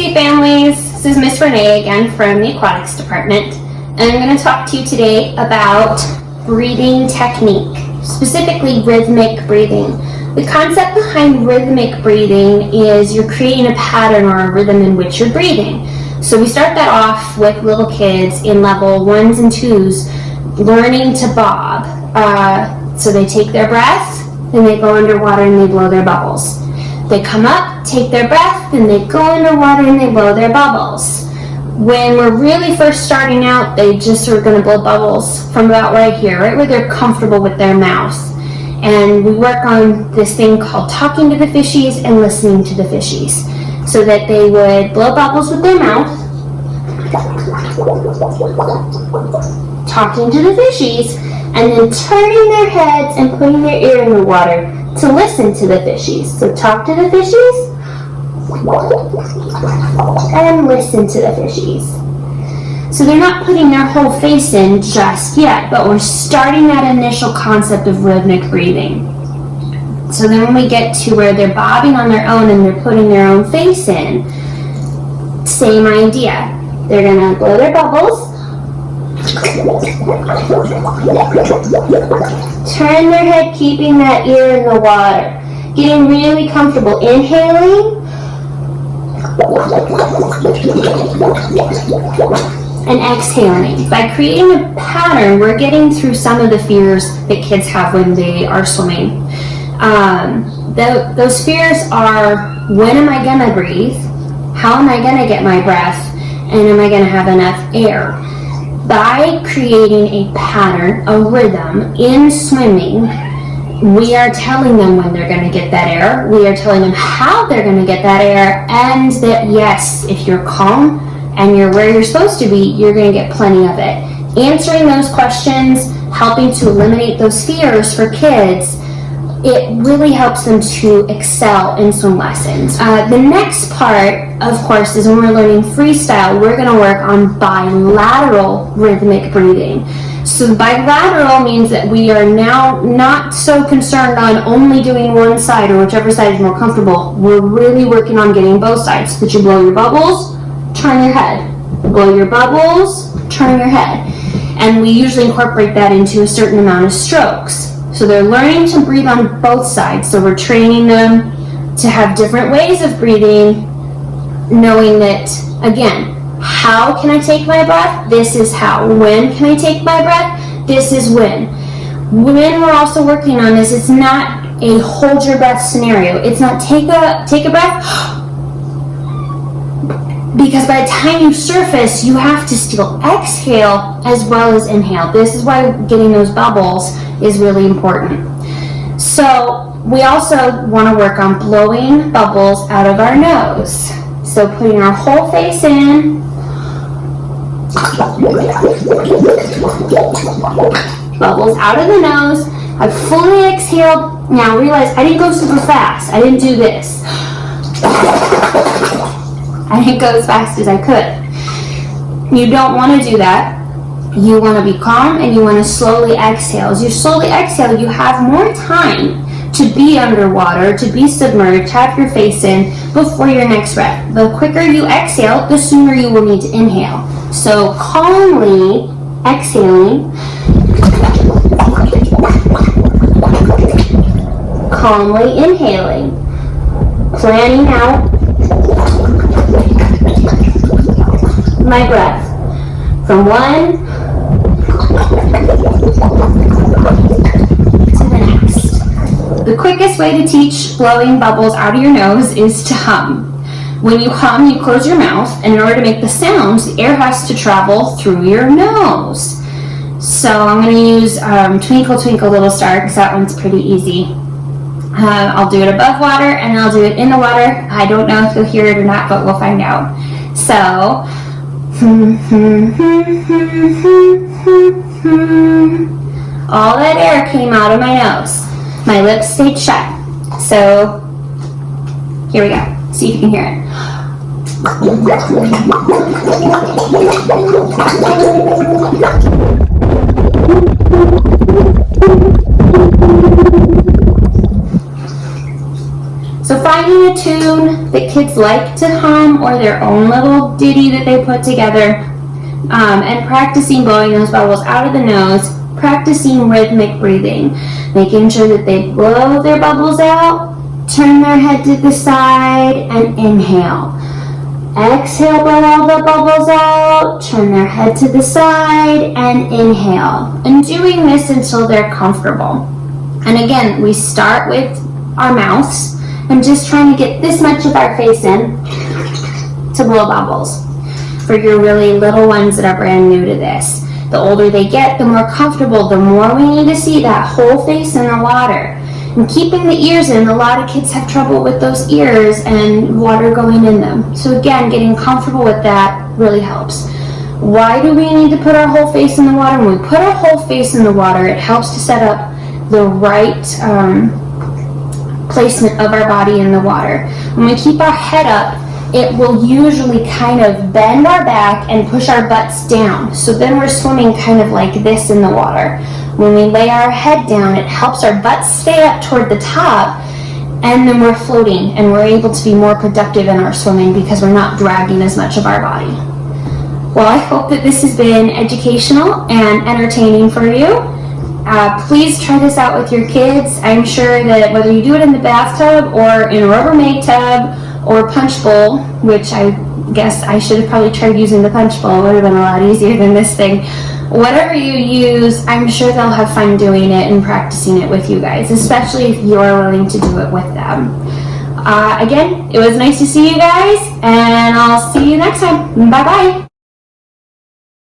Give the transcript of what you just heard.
Hey families, this is Miss Renee again from the Aquatics Department, and I'm going to talk to you today about breathing technique, specifically rhythmic breathing. The concept behind rhythmic breathing is you're creating a pattern or a rhythm in which you're breathing. So we start that off with little kids in level 1s and 2s learning to bob. So they take their breath, then they go underwater and they blow their bubbles. They come up, take their breath, then they go underwater and they blow their bubbles. When we're really first starting out, they just are going to blow bubbles from about right here, right where they're comfortable with their mouth. And we work on this thing called talking to the fishies and listening to the fishies, so that they would blow bubbles with their mouth, talking to the fishies, and then turning their heads and putting their ear in the water to listen to the fishies. So talk to the fishies and listen to the fishies. So they're not putting their whole face in just yet, but we're starting that initial concept of rhythmic breathing. So then when we get to where they're bobbing on their own and they're putting their own face in, same idea. They're going to blow their bubbles, turn their head, keeping that ear in the water, getting really comfortable, inhaling and exhaling. By creating a pattern, we're getting through some of the fears that kids have when they are swimming. Those fears are, when am I going to breathe? How am I going to get my breath? And am I going to have enough air? By creating a pattern, a rhythm in swimming, we are telling them when they're going to get that air. We are telling them how they're going to get that air, and that yes, if you're calm and you're where you're supposed to be, you're going to get plenty of it. Answering those questions, helping to eliminate those fears for kids, it really helps them to excel in swim lessons. The next part, of course, is when we're learning freestyle, we're going to work on bilateral rhythmic breathing. So bilateral means that we are now not so concerned on only doing one side or whichever side is more comfortable. We're really working on getting both sides. So that you blow your bubbles, turn your head. Blow your bubbles, turn your head. And we usually incorporate that into a certain amount of strokes. So they're learning to breathe on both sides. So we're training them to have different ways of breathing, knowing that, again, how can I take my breath? This is how. When can I take my breath? This is when. When we're also working on this, it's not a hold your breath scenario. It's not take a breath, because by the time you surface, you have to still exhale as well as inhale. This is why getting those bubbles is really important. So we also want to work on blowing bubbles out of our nose. So putting our whole face in, bubbles out of the nose. I've fully exhaled. Now realize I didn't go super fast. I didn't do this. I didn't go as fast as I could. You don't want to do that. You want to be calm and you want to slowly exhale. As you slowly exhale, you have more time to be underwater, to be submerged, have your face in before your next breath. The quicker you exhale, the sooner you will need to inhale. So calmly exhaling, calmly inhaling, planning out my breath from one to the next. The quickest way to teach blowing bubbles out of your nose is to hum. When you hum, you close your mouth, and in order to make the sounds, the air has to travel through your nose. So I'm going to use Twinkle, Twinkle, Little Star, because that one's pretty easy. I'll do it above water, and I'll do it in the water. I don't know if you'll hear it or not, but we'll find out. So, all that air came out of my nose. My lips stayed shut. So, here we go. See if you can hear it. So finding a tune that kids like to hum or their own little ditty that they put together, and practicing blowing those bubbles out of the nose, practicing rhythmic breathing, making sure that they blow their bubbles out, turn their head to the side, and inhale. Exhale, blow all the bubbles out, turn their head to the side, and inhale. And doing this until they're comfortable. And again, we start with our mouths and just trying to get this much of our face in to blow bubbles. For your really little ones that are brand new to this, the older they get, the more comfortable, the more we need to see that whole face in the water. And keeping the ears in, a lot of kids have trouble with those ears and water going in them. So again, getting comfortable with that really helps. Why do we need to put our whole face in the water? When we put our whole face in the water, it helps to set up the right placement of our body in the water. When we keep our head up, it will usually kind of bend our back and push our butts down. So then we're swimming kind of like this in the water. When we lay our head down, it helps our butts stay up toward the top, and then we're floating and we're able to be more productive in our swimming because we're not dragging as much of our body. Well, I hope that this has been educational and entertaining for you. Please try this out with your kids. I'm sure that whether you do it in the bathtub or in a Rubbermaid tub or punch bowl, which I guess I should have probably tried using the punch bowl, it would have been a lot easier than this thing. Whatever you use, I'm sure they'll have fun doing it and practicing it with you guys, especially if you're willing to do it with them. Again, it was nice to see you guys, and I'll see you next time. Bye-bye.